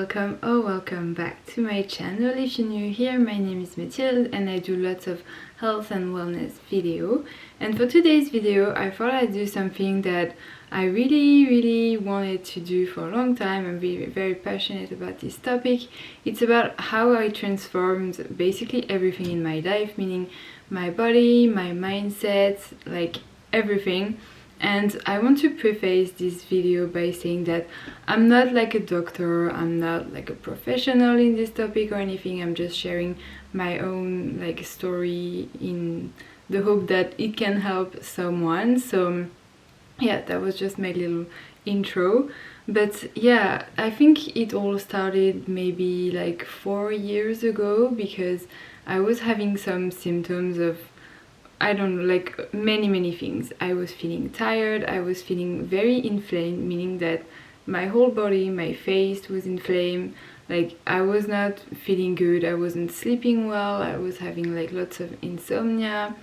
welcome or welcome back to my channel. If you're new here, my name is Mathilde and I do lots of health and wellness video. And for today's video I thought I'd do something that I really wanted to do for a long time. I'm very passionate about this topic. It's about how I transformed basically everything in my life, meaning my body, my mindset, like everything. And I want to preface this video by saying that I'm not like a doctor, I'm not like a professional in this topic or anything. I'm just sharing my own like story in the hope that it can help someone. So yeah, that was just my little intro. But yeah, I think it all started maybe like 4 years ago because I was having some symptoms of, I don't know, like many things. I was feeling tired, I was feeling very inflamed, meaning that my whole body, my face was inflamed. Like I was not feeling good, I wasn't sleeping well, I was having like lots of insomnia,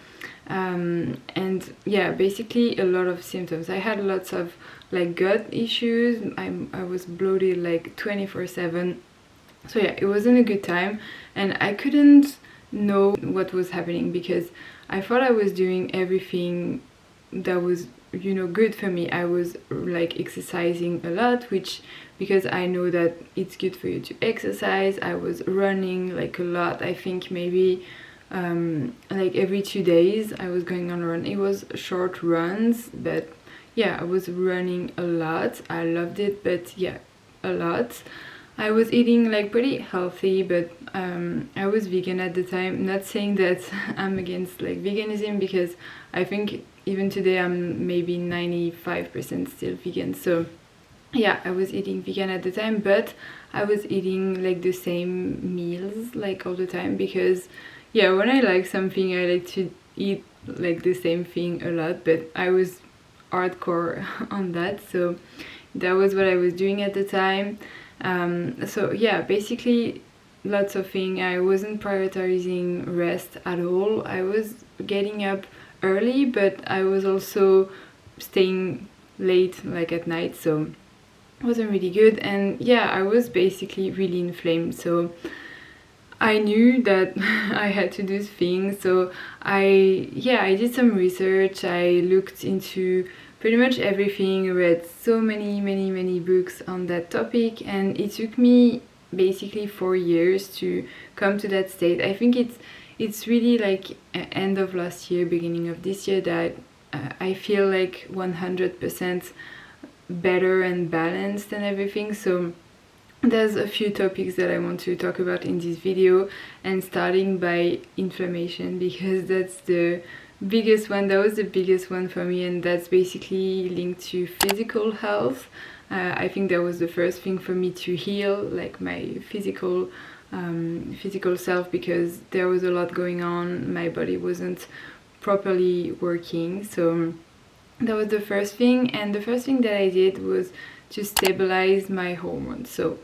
and yeah, basically a lot of symptoms. I had lots of like gut issues. I was bloated like 24/7. So yeah, it wasn't a good time and I couldn't know what was happening because I thought I was doing everything that was, you know, good for me. I was like exercising a lot, which, because I know that it's good for you to exercise, I was running like a lot. I think maybe like every 2 days I was going on a run. It was short runs, but yeah, I was running a lot. I loved it, but yeah, a lot. I was eating like pretty healthy, but I was vegan at the time. Not saying that I'm against like veganism, because I think even today I'm maybe 95% still vegan. So yeah, I was eating vegan at the time, but I was eating like the same meals like all the time, because yeah, when I like something I like to eat like the same thing a lot, but I was hardcore on that. So that was what I was doing at the time. So yeah, basically lots of things. I wasn't prioritizing rest at all. I was getting up early, but I was also staying late like at night, so it wasn't really good. And yeah, I was basically really inflamed, so I knew that I had to do things. So I did some research. I looked into pretty much everything, read so many books on that topic, and it took me basically 4 years to come to that state. I think it's really like end of last year, beginning of this year, that I feel like 100% better and balanced and everything. So there's a few topics that I want to talk about in this video, and starting by inflammation, because that's the biggest one. That was the biggest one for me, and that's basically linked to physical health. I think that was the first thing for me to heal, like my physical self, because there was a lot going on. My body wasn't properly working. So that was the first thing, and the first thing that I did was to stabilize my hormones. So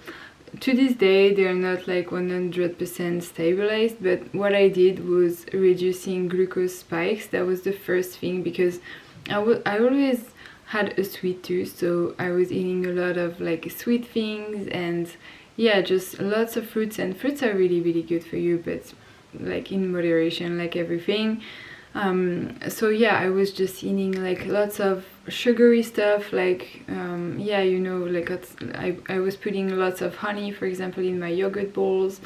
to this day they're not like 100% stabilized, but what I did was reducing glucose spikes. That was the first thing, because I always had a sweet tooth, so I was eating a lot of like sweet things, and yeah, just lots of fruits. And fruits are really good for you, but like in moderation, like everything. So yeah, I was just eating like lots of sugary stuff, like yeah, you know, like I was putting lots of honey, for example, in my yogurt bowls.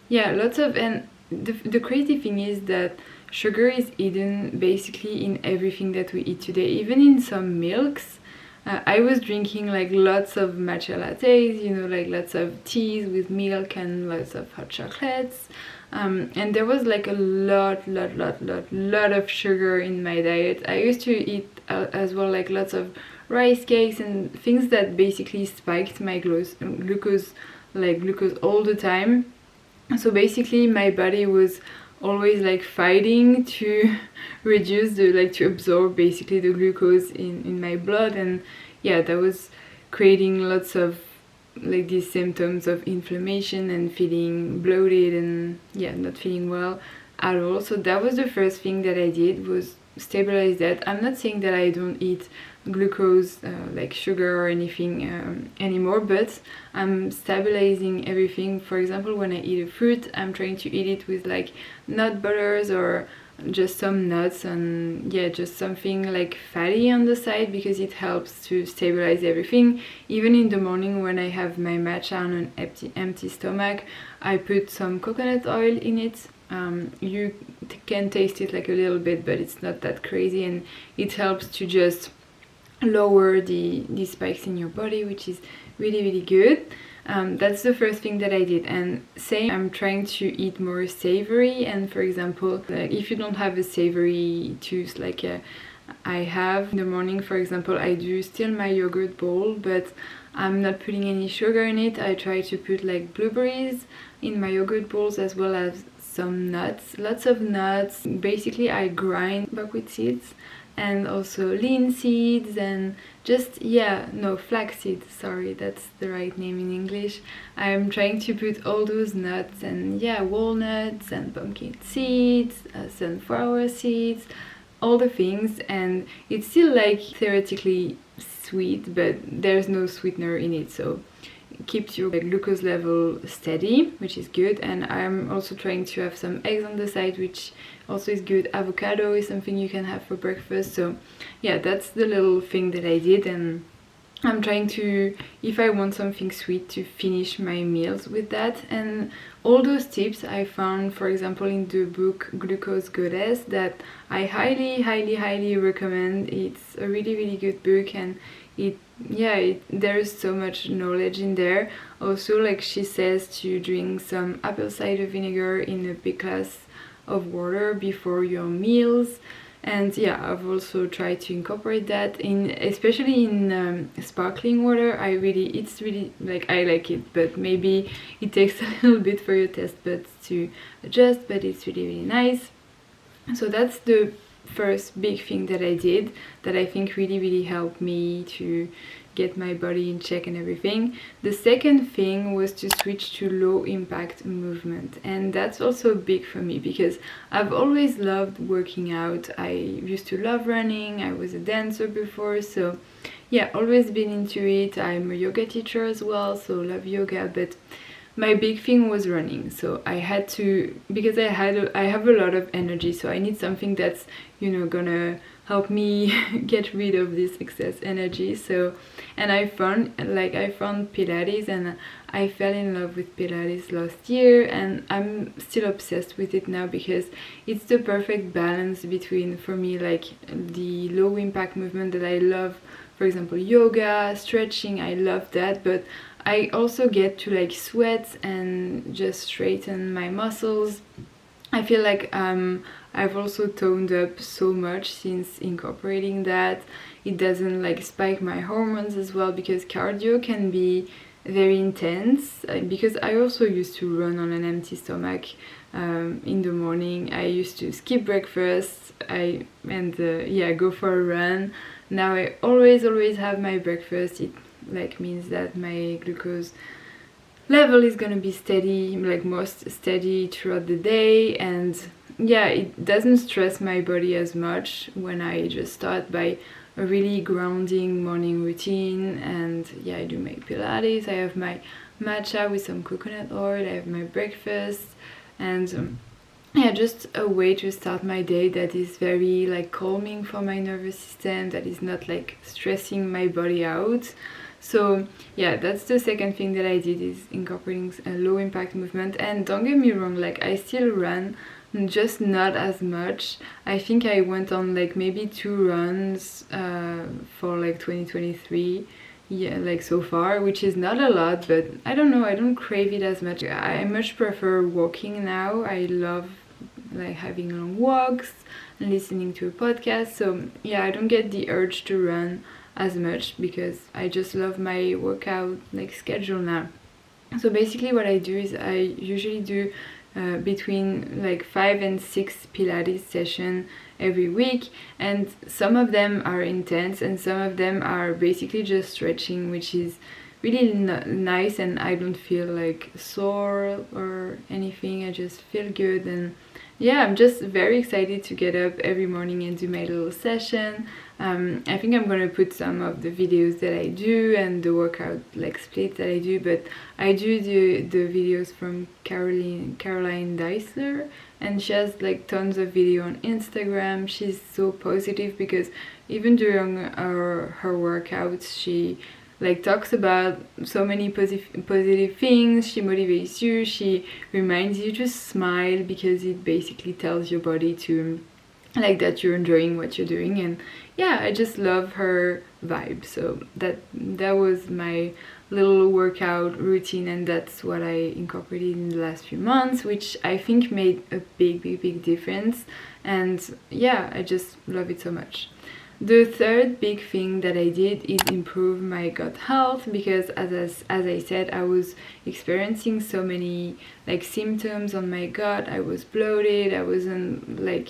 Yeah, lots of, and the crazy thing is that sugar is eaten basically in everything that we eat today, even in some milks. I was drinking like lots of matcha lattes, you know, like lots of teas with milk and lots of hot chocolates. And there was like a lot of sugar in my diet. I used to eat as well like lots of rice cakes and things that basically spiked my glucose all the time. So basically my body was always like fighting to reduce to absorb basically the glucose in my blood. And yeah, that was creating lots of like these symptoms of inflammation and feeling bloated and yeah, not feeling well at all. So that was the first thing that I did, was stabilize that. I'm not saying that I don't eat glucose, like sugar or anything anymore, but I'm stabilizing everything. For example, when I eat a fruit, I'm trying to eat it with like nut butters or just some nuts, and yeah, just something like fatty on the side, because it helps to stabilize everything. Even in the morning when I have my matcha on an empty stomach, I put some coconut oil in it. You can taste it like a little bit, but it's not that crazy, and it helps to just lower the spikes in your body, which is really good. That's the first thing that I did. And same, I'm trying to eat more savory. And for example, like if you don't have a savory tooth like I have in the morning, for example, I do still my yogurt bowl, but I'm not putting any sugar in it. I try to put like blueberries in my yogurt bowls, as well as some nuts, lots of nuts. Basically I grind buckwheat seeds and also lean seeds, and just, flax seeds, sorry, that's the right name in English. I'm trying to put all those nuts, and walnuts and pumpkin seeds, sunflower seeds, all the things, and it's still like theoretically sweet, but there's no sweetener in it, so it keeps your glucose level steady, which is good. And I'm also trying to have some eggs on the side, which also is good. Avocado is something you can have for breakfast. So yeah, that's the little thing that I did. And I'm trying to, if I want something sweet, to finish my meals with that. And all those tips I found, for example, in the book Glucose Goddess, that I highly recommend. It's a really good book, and there's so much knowledge in there. Also, like she says, to drink some apple cider vinegar in a big glass of water before your meals. And yeah, I've also tried to incorporate that in, especially in sparkling water. It's really like, I like it, but maybe it takes a little bit for your taste buds to adjust, but it's really nice. So that's the first big thing that I did, that I think really helped me to get my body in check and everything. The second thing was to switch to low impact movement, and that's also big for me because I've always loved working out. I used to love running, I was a dancer before, so yeah, always been into it. I'm a yoga teacher as well, so love yoga, but my big thing was running. So I had to, because I have a lot of energy, so I need something that's, gonna help me get rid of this excess energy. So, and I found Pilates, and I fell in love with Pilates last year, and I'm still obsessed with it now because it's the perfect balance between, for me, like the low impact movement that I love. For example, yoga, stretching, I love that, but I also get to like sweat and just straighten my muscles. I feel like I've also toned up so much since incorporating that. It doesn't like spike my hormones as well, because cardio can be very intense, because I also used to run on an empty stomach in the morning. I used to skip breakfast go for a run. Now I always have my breakfast. It like means that my glucose level is gonna be steady, like most steady throughout the day, and yeah, it doesn't stress my body as much when I just start by a really grounding morning routine. And yeah, I do my Pilates, I have my matcha with some coconut oil, I have my breakfast, and yeah, just a way to start my day that is very like calming for my nervous system, that is not like stressing my body out. So yeah, that's the second thing that I did, is incorporating a low impact movement. And don't get me wrong, like I still run, just not as much. I think I went on like maybe 2 runs for like 2023, like so far, which is not a lot, but I don't know, I don't crave it as much. I much prefer walking now. I love like having long walks and listening to a podcast. So yeah, I don't get the urge to run as much because I just love my workout like schedule now. So basically what I do is I usually do between like 5 and 6 Pilates sessions every week, and some of them are intense and some of them are basically just stretching, which is really nice, and I don't feel like sore or anything. I just feel good, and yeah, I'm just very excited to get up every morning and do my little session. I think I'm gonna put some of the videos that I do and the workout like splits that I do, but I do the videos from Caroline Deisler, and she has like tons of video on Instagram. She's so positive because even during her workouts, she like talks about so many positive things. She motivates you, she reminds you to smile, because it basically tells your body to like that you're enjoying what you're doing. And yeah, I just love her vibe. So that was my little workout routine, and that's what I incorporated in the last few months, which I think made a big difference. And yeah, I just love it so much. The third big thing that I did is improve my gut health, because as I said, I was experiencing so many like symptoms on my gut. I was bloated, I wasn't like,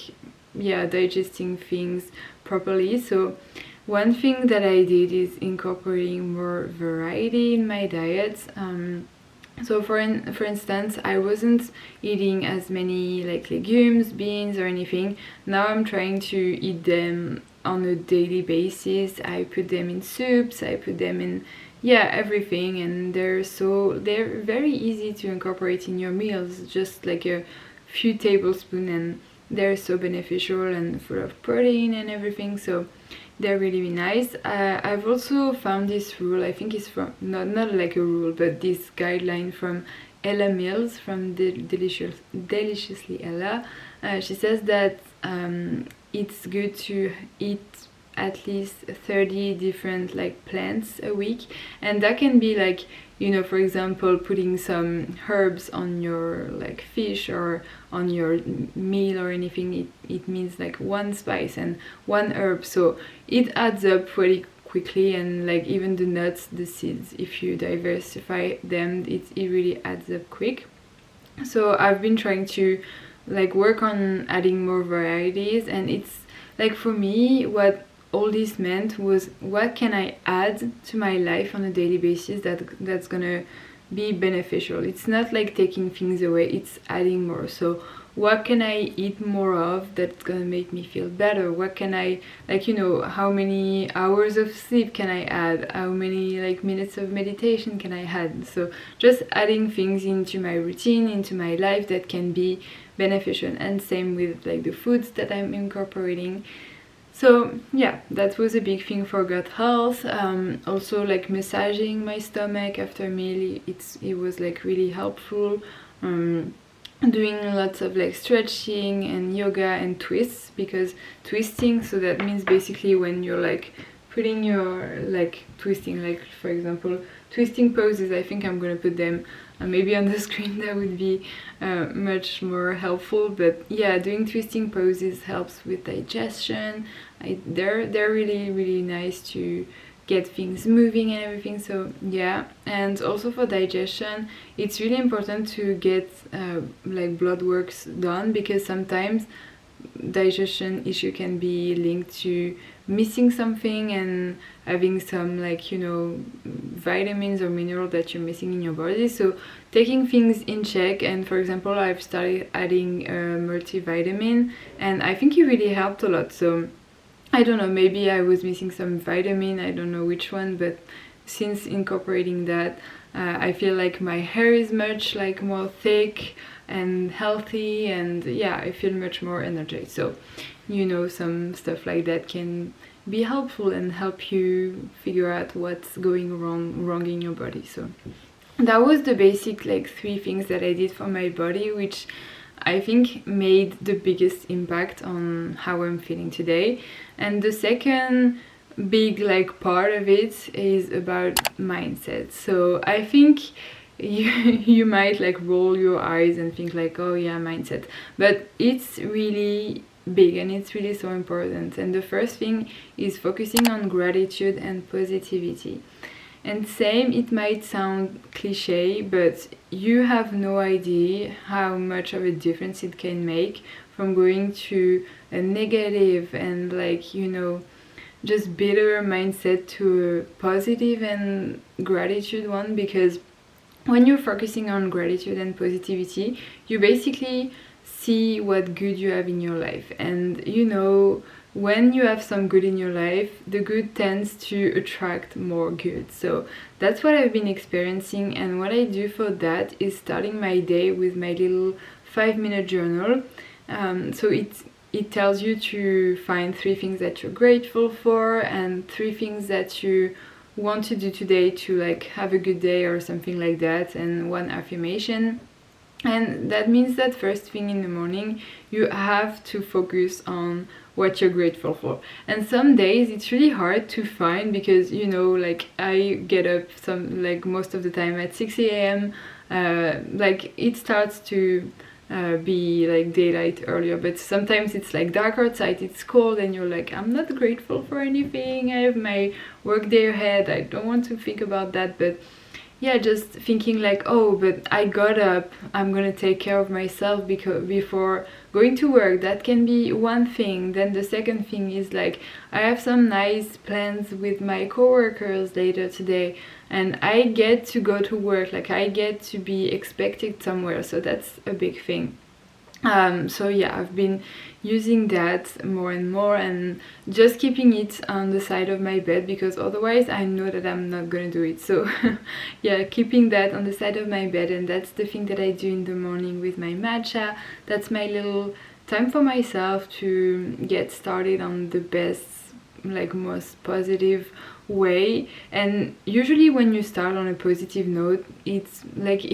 yeah, digesting things properly. So one thing that I did is incorporating more variety in my diet. So for instance, I wasn't eating as many like legumes, beans or anything. Now I'm trying to eat them on a daily basis. I put them in soups, I put them in, yeah, everything, and they're very easy to incorporate in your meals, just like a few tablespoons, and they're so beneficial and full of protein and everything. So they're really nice. I've also found this rule, I think it's from, not like a rule, but this guideline from Ella Mills from Deliciously Ella. She says that it's good to eat at least 30 different like plants a week, and that can be like, you know, for example, putting some herbs on your like fish or on your meal or anything. It means like one spice and one herb, so it adds up pretty quickly. And like even the nuts, the seeds, if you diversify them, it really adds up quick. So I've been trying to like work on adding more varieties, and it's like, for me, what all this meant was, what can I add to my life on a daily basis that's gonna be beneficial. It's not like taking things away, it's adding more. So what can I eat more of that's gonna make me feel better? What can I, like, you know, how many hours of sleep can I add? How many like minutes of meditation can I add? So just adding things into my routine, into my life, that can be beneficial. And same with like the foods that I'm incorporating. So yeah, that was a big thing for gut health. Also like massaging my stomach after a meal, it was like really helpful. Doing lots of like stretching and yoga and twists, because twisting, so that means basically when you're like putting your like twisting, like for example twisting poses. I think I'm gonna put them maybe on the screen, that would be much more helpful. But yeah, doing twisting poses helps with digestion. They're really nice to get things moving and everything. So yeah, and also for digestion, it's really important to get like blood works done, because sometimes digestion issue can be linked to missing something and having some like, you know, vitamins or mineral that you're missing in your body. So taking things in check, and for example I've started adding multivitamin, and I think it really helped a lot. So I don't know, maybe I was missing some vitamin, I don't know which one, but since incorporating that, I feel like my hair is much like more thick and healthy, and yeah, I feel much more energized. So, you know, some stuff like that can be helpful and help you figure out what's going wrong in your body. So that was the basic like 3 things that I did for my body, which I think made the biggest impact on how I'm feeling today. And the second big like part of it is about mindset. So I think you might like roll your eyes and think like, oh yeah, mindset, but it's really big and it's really so important. And the first thing is focusing on gratitude and positivity. And same, it might sound cliche, but you have no idea how much of a difference it can make from going to a negative and like, you know, just better mindset to a positive and gratitude one, because when you're focusing on gratitude and positivity, you basically see what good you have in your life. And you know, when you have some good in your life, the good tends to attract more good. So that's what I've been experiencing, and what I do for that is starting my day with my little 5-minute journal. So it tells you to find 3 things that you're grateful for and 3 things that you want to do today to like have a good day or something like that, and 1 affirmation. And that means that first thing in the morning you have to focus on what you're grateful for. And some days it's really hard to find, because you know, like I get up most of the time at 6 a.m. Like it starts to be like daylight earlier, but sometimes it's like dark outside, it's cold, and you're like, I'm not grateful for anything, I have my work day ahead, I don't want to think about that. But yeah, just thinking like, oh, but I got up, I'm gonna take care of myself before going to work. That can be one thing. Then the second thing is like, I have some nice plans with my coworkers later today, and I get to go to work, like I get to be expected somewhere, so that's a big thing. So yeah, I've been using that more and more, and just keeping it on the side of my bed, because otherwise I know that I'm not gonna do it. So yeah, keeping that on the side of my bed, and that's the thing that I do in the morning with my matcha. That's my little time for myself to get started on the best, like most positive way. And usually when you start on a positive note, it's like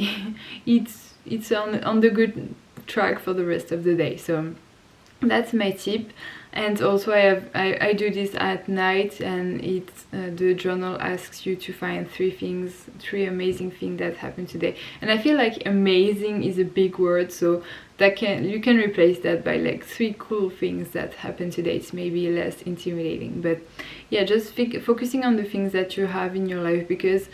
it's on the good track for the rest of the day. So that's my tip. And also I do this at night, and it's the journal asks you to find 3 amazing things that happened today. And I feel like amazing is a big word, so that you can replace that by like 3 cool things that happened today. It's maybe less intimidating. But yeah, just focusing on the things that you have in your life, because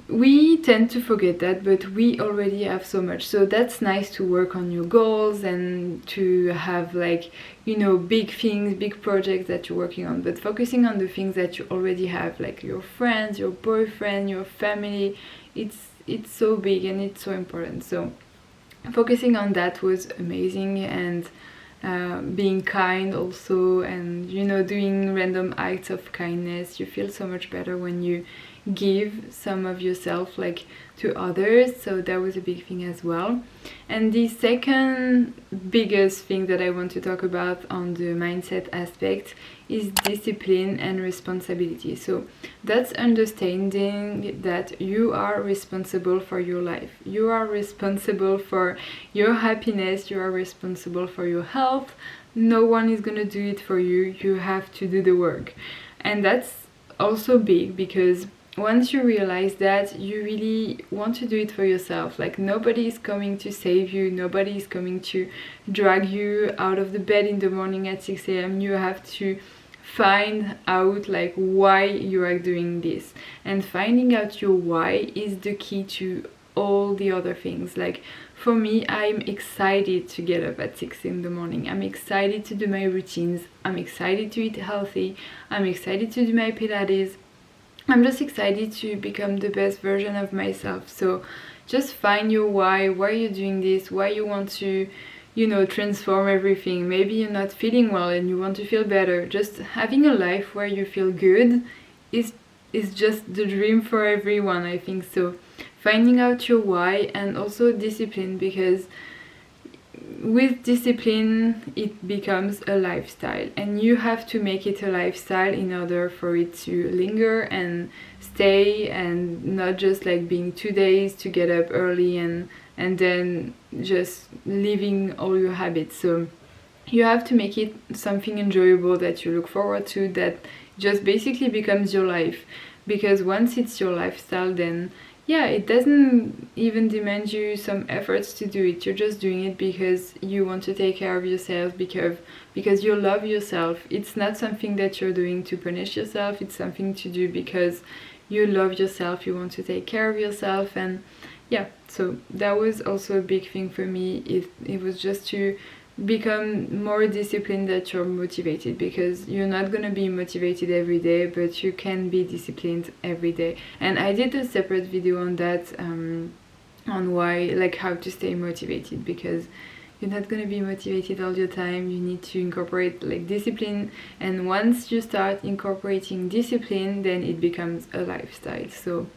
we tend to forget that, but we already have so much. So that's nice to work on your goals and to have, like, you know, big things, big projects that you're working on, but focusing on the things that you already have, like your friends, your boyfriend, your family, it's so big and it's so important. So focusing on that was amazing. And being kind also, and you know, doing random acts of kindness. You feel so much better when you give some of yourself like to others, so that was a big thing as well. And the second biggest thing that I want to talk about on the mindset aspect is discipline and responsibility. So that's understanding that you are responsible for your life, you are responsible for your happiness, you are responsible for your health. No one is gonna do it for you, you have to do the work. And that's also big, because once you realize that, you really want to do it for yourself. Like nobody is coming to save you, nobody is coming to drag you out of the bed in the morning at 6 a.m. You have to find out like why you are doing this, and finding out your why is the key to all the other things. Like for me, I'm excited to get up at 6 in the morning, I'm excited to do my routines, I'm excited to eat healthy, I'm excited to do my Pilates, I'm just excited to become the best version of myself. So just find your why you're doing this, why you want to, you know, transform everything. Maybe you're not feeling well and you want to feel better. Just having a life where you feel good is just the dream for everyone, I think. So finding out your why, and also discipline, because with discipline it becomes a lifestyle, and you have to make it a lifestyle in order for it to linger and stay, and not just like being 2 days to get up early and then just living all your habits. So you have to make it something enjoyable that you look forward to, that just basically becomes your life. Because once it's your lifestyle, then yeah, it doesn't even demand you some efforts to do it. You're just doing it because you want to take care of yourself, because you love yourself. It's not something that you're doing to punish yourself, it's something to do because you love yourself, you want to take care of yourself. And yeah, so that was also a big thing for me. It was just to become more disciplined that you're motivated, because you're not gonna be motivated every day, but you can be disciplined every day. And I did a separate video on that, on why, like how to stay motivated, because you're not gonna be motivated all the time. You need to incorporate like discipline, and once you start incorporating discipline, then it becomes a lifestyle. So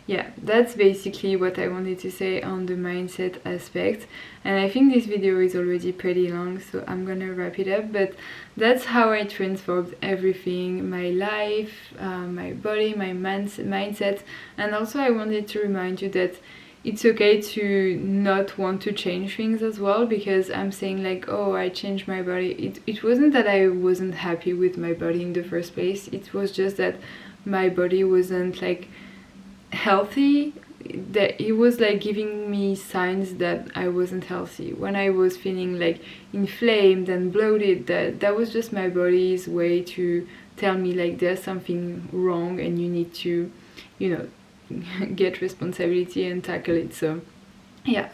yeah, that's basically what I wanted to say on the mindset aspect. And I think this video is already pretty long, so I'm gonna wrap it up. But that's how I transformed everything, my life, my body, my mindset. And also I wanted to remind you that it's okay to not want to change things as well, because I'm saying like, oh, I changed my body. It wasn't that I wasn't happy with my body in the first place. It was just that my body wasn't like healthy, that it was like giving me signs that I wasn't healthy. When I was feeling like inflamed and bloated, that was just my body's way to tell me like there's something wrong and you need to, you know, get responsibility and tackle it. So yeah,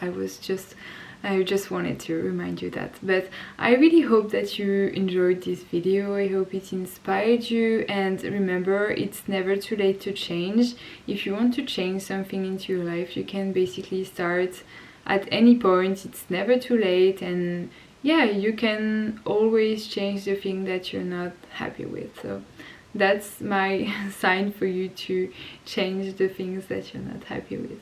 I just wanted to remind you that. But I really hope that you enjoyed this video. I hope it inspired you, and remember, it's never too late to change. If you want to change something into your life, you can basically start at any point. It's never too late, and yeah, you can always change the thing that you're not happy with. So that's my sign for you to change the things that you're not happy with.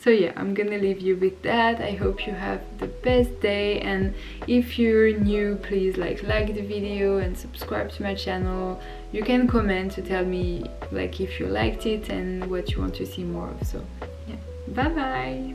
So yeah, I'm gonna leave you with that. I hope you have the best day, and if you're new, please like the video and subscribe to my channel. You can comment to tell me like if you liked it and what you want to see more of. So yeah, bye bye.